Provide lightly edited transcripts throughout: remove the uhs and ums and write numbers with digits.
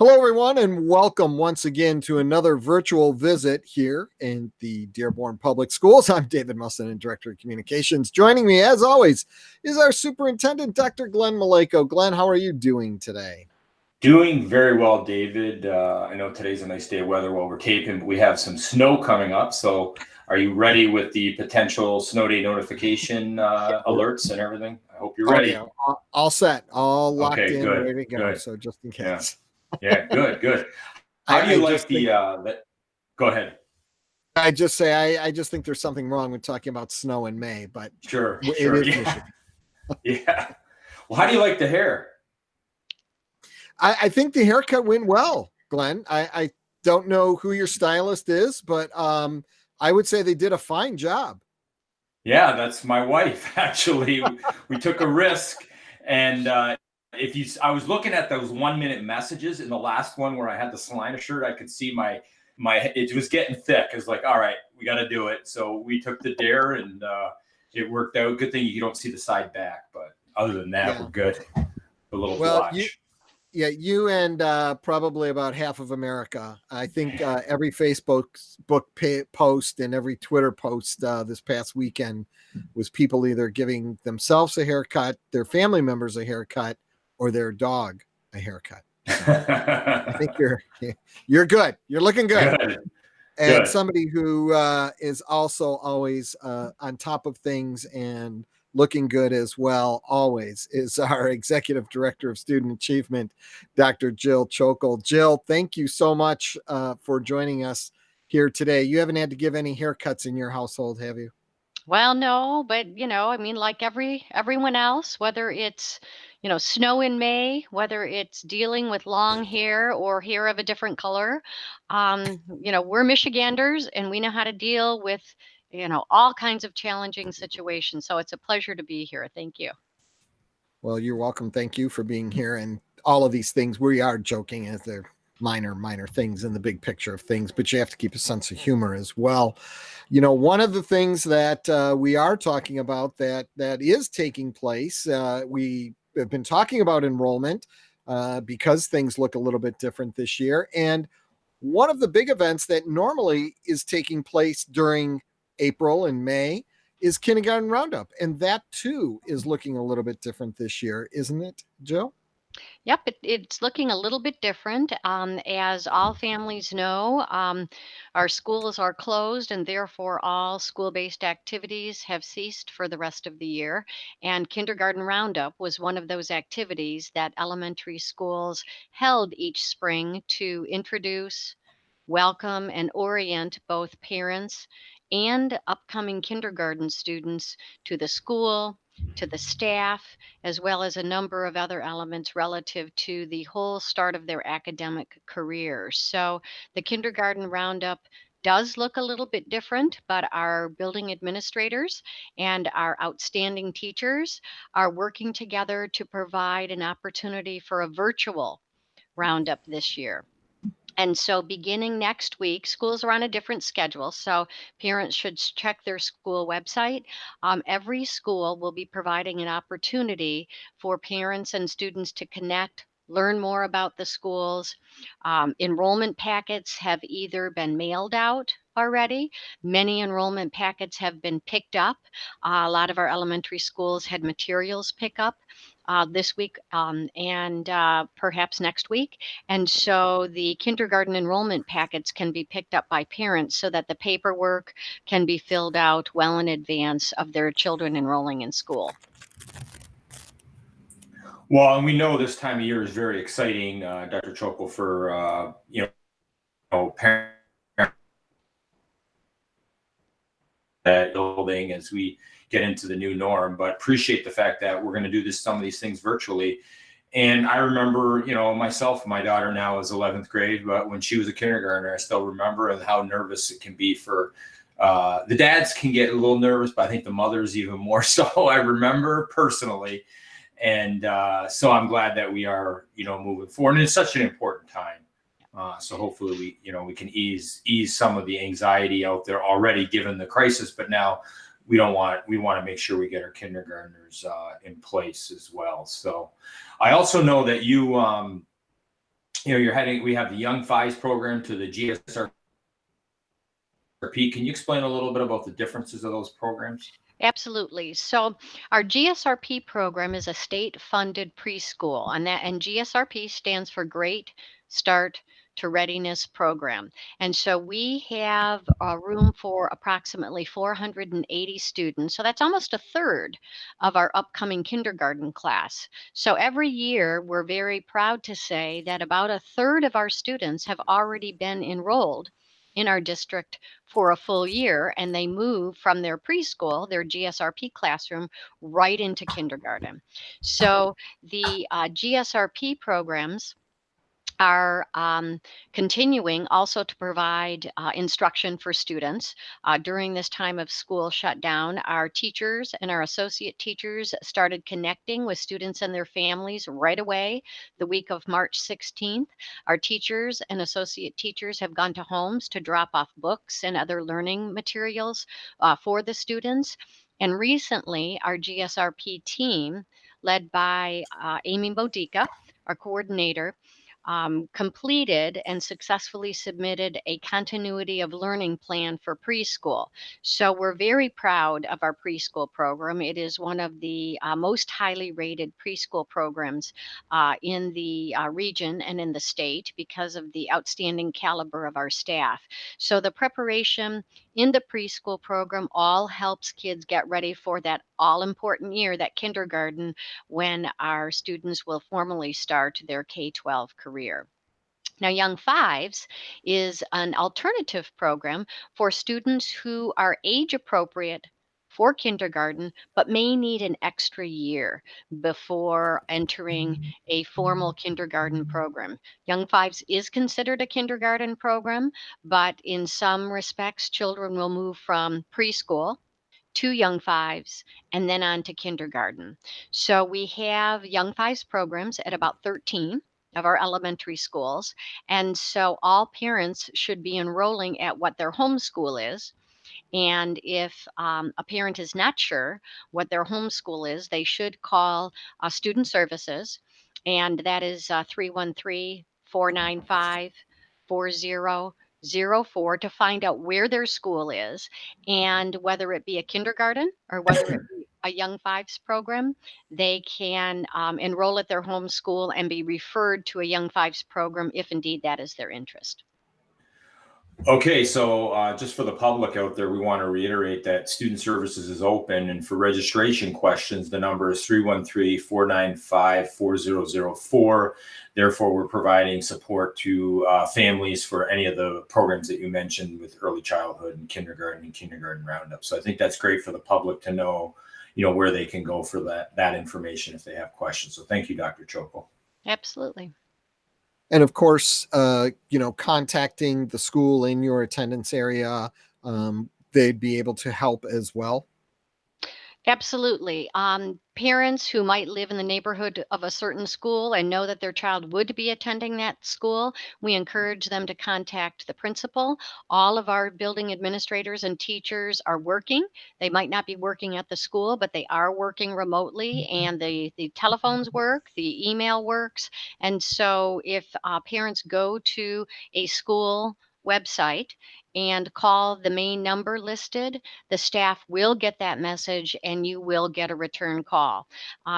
Hello, everyone, and welcome once again to another virtual visit here in the Dearborn Public Schools. I'm David Mustonen, Director of Communications. Joining me, as always, is our Superintendent, Dr. Glenn Maleyko. Glenn, how are you doing today? Doing very well, David. I know today's a nice day of weather while we're taping, but we have some snow coming up. So are you ready with the potential snow day notification alerts and everything? I hope you're ready. Yeah, all set, all locked Okay, in, good, ready to go. good. So just in Yeah, case. yeah, good. How do you like go ahead. I just think there's something wrong with talking about snow in May, but Sure, it is yeah. Michigan. Yeah. Well, how do you like the hair? I think the haircut went well, Glenn. I don't know who your stylist is, but I would say they did a fine job. Yeah, that's my wife. Actually, we took a risk, and I was looking at those 1 minute messages in the last one where I had the Salina shirt. I could see my it was getting thick. I was like, all right, we got to do it. So we took the dare, and it worked out. Good thing you don't see the side back, but other than that, we're good. A little blotch. You and probably about half of America. I think every Facebook post and every Twitter post this past weekend was people either giving themselves a haircut, their family members a haircut, or their dog a haircut. So I think you're good. You're looking good. And somebody who is also always on top of things and looking good as well, always, is our Executive Director of Student Achievement, Dr. Jill Chochol. Jill, thank you so much for joining us here today. You haven't had to give any haircuts in your household, have you? Well, no, but like everyone else, whether it's, snow in May, whether it's dealing with long hair or hair of a different color, we're Michiganders and we know how to deal with, all kinds of challenging situations. So it's a pleasure to be here. Thank you. Well, you're welcome. Thank you for being here. And all of these things, we are joking as they're minor things in the big picture of things, but you have to keep a sense of humor as well. One of the things that we are talking about that is taking place, we have been talking about enrollment because things look a little bit different this year. And one of the big events that normally is taking place during April and May is Kindergarten Roundup. And that too is looking a little bit different this year, isn't it, Jill? Yep, it's looking a little bit different. As all families know, our schools are closed and therefore all school-based activities have ceased for the rest of the year. And Kindergarten Roundup was one of those activities that elementary schools held each spring to introduce, welcome, and orient both parents and upcoming kindergarten students to the school, to the staff, as well as a number of other elements relative to the whole start of their academic careers. So the kindergarten roundup does look a little bit different, but our building administrators and our outstanding teachers are working together to provide an opportunity for a virtual roundup this year. And so, beginning next week, schools are on a different schedule. So, parents should check their school website. Every school will be providing an opportunity for parents and students to connect, learn more about the schools. Enrollment packets have either been mailed out already. Many enrollment packets have been picked up. A lot of our elementary schools had materials pick up this week and perhaps next week. And so the kindergarten enrollment packets can be picked up by parents so that the paperwork can be filled out well in advance of their children enrolling in school. Well, and we know this time of year is very exciting, Dr. Chochol, for parents that building as we get into the new norm. But appreciate the fact that we're going to do some of these things virtually. And I remember, myself, my daughter now is 11th grade, but when she was a kindergartner, I still remember how nervous it can be for the dads can get a little nervous, but I think the mothers even more so. I remember personally. And so I'm glad that we are, moving forward. And it's such an important time. So hopefully we can ease some of the anxiety out there already given the crisis, but now we want to make sure we get our kindergartners in place as well. So I also know that you we have the Young Fives program to the GSRP. Can you explain a little bit about the differences of those programs? Absolutely. So our GSRP program is a state-funded preschool, and GSRP stands for Great Start to Readiness Program. And so we have room for approximately 480 students. So that's almost a third of our upcoming kindergarten class. So every year, we're very proud to say that about a third of our students have already been enrolled in our district for a full year, and they move from their preschool, their GSRP classroom, right into kindergarten. So the GSRP programs are continuing also to provide instruction for students. During this time of school shutdown, our teachers and our associate teachers started connecting with students and their families right away the week of March 16th. Our teachers and associate teachers have gone to homes to drop off books and other learning materials for the students. And recently, our GSRP team, led by Amy Modica, our coordinator, completed and successfully submitted a continuity of learning plan for preschool. So we're very proud of our preschool program. It is one of the most highly rated preschool programs in the region and in the state because of the outstanding caliber of our staff. So the preparation in the preschool program all helps kids get ready for that all important year, that kindergarten, when our students will formally start their K 12 career. Now, Young Fives is an alternative program for students who are age appropriate for kindergarten, but may need an extra year before entering a formal kindergarten program. Young Fives is considered a kindergarten program, but in some respects, children will move from preschool to Young Fives, and then on to kindergarten. So we have Young Fives programs at about 13 of our elementary schools. And so all parents should be enrolling at what their homeschool is. And if a parent is not sure what their homeschool is, they should call Student Services, and that is 313 to find out where their school is and whether it be a kindergarten or whether it be a Young Fives program. They can enroll at their home school and be referred to a Young Fives program if indeed that is their interest. Okay, so just for the public out there, we want to reiterate that Student Services is open, and for registration questions, the number is 313-495-4004. Therefore, we're providing support to families for any of the programs that you mentioned with early childhood and kindergarten roundup. So I think that's great for the public to know, where they can go for that information if they have questions. So thank you, Dr. Chochol. Absolutely. And of course, contacting the school in your attendance area, they'd be able to help as well. Absolutely. Parents who might live in the neighborhood of a certain school and know that their child would be attending that school, we encourage them to contact the principal. All of our building administrators and teachers are working. They might not be working at the school, but they are working remotely, and the telephones work, the email works. And so if parents go to a school website and call the main number listed, the staff will get that message and you will get a return call.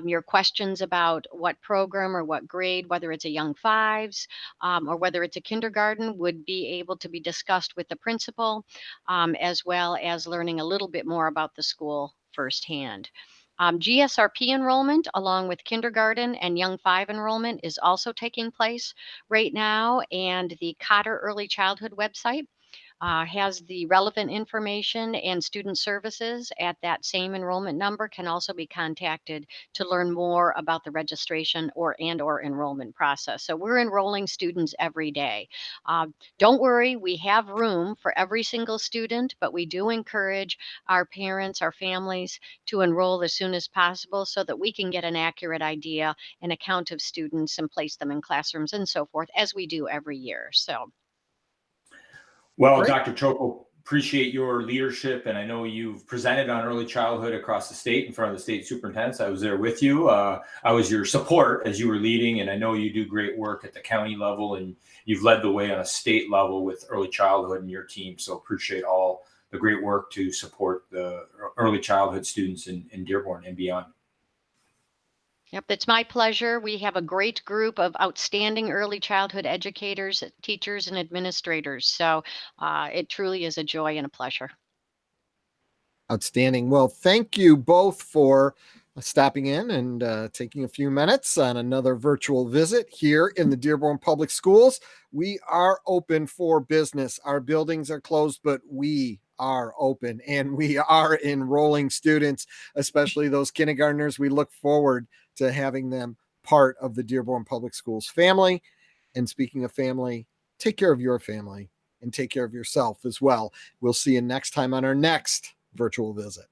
Your questions about what program or what grade, whether it's a Young Fives or whether it's a kindergarten, would be able to be discussed with the principal, as well as learning a little bit more about the school firsthand. GSRP enrollment, along with kindergarten and Young Five enrollment, is also taking place right now, and the Cotter Early Childhood website has the relevant information, and student services at that same enrollment number can also be contacted to learn more about the registration or enrollment process. So we're enrolling students every day. Don't worry, we have room for every single student, but we do encourage our parents, our families to enroll as soon as possible so that we can get an accurate idea and account of students and place them in classrooms and so forth, as we do every year. So Well, Great. Dr. Chochol, appreciate your leadership, and I know you've presented on early childhood across the state in front of the state superintendents. I was there with you. I was your support as you were leading, and I know you do great work at the county level, and you've led the way on a state level with early childhood and your team. So appreciate all the great work to support the early childhood students in Dearborn and beyond. Yep, it's my pleasure. We have a great group of outstanding early childhood educators, teachers, and administrators. So it truly is a joy and a pleasure. Outstanding. Well, thank you both for stopping in and taking a few minutes on another virtual visit here in the Dearborn Public Schools. We are open for business. Our buildings are closed, but we are open and we are enrolling students, especially those kindergartners. We look forward to having them part of the Dearborn Public Schools family. And speaking of family, take care of your family and take care of yourself as well. We'll see you next time on our next virtual visit.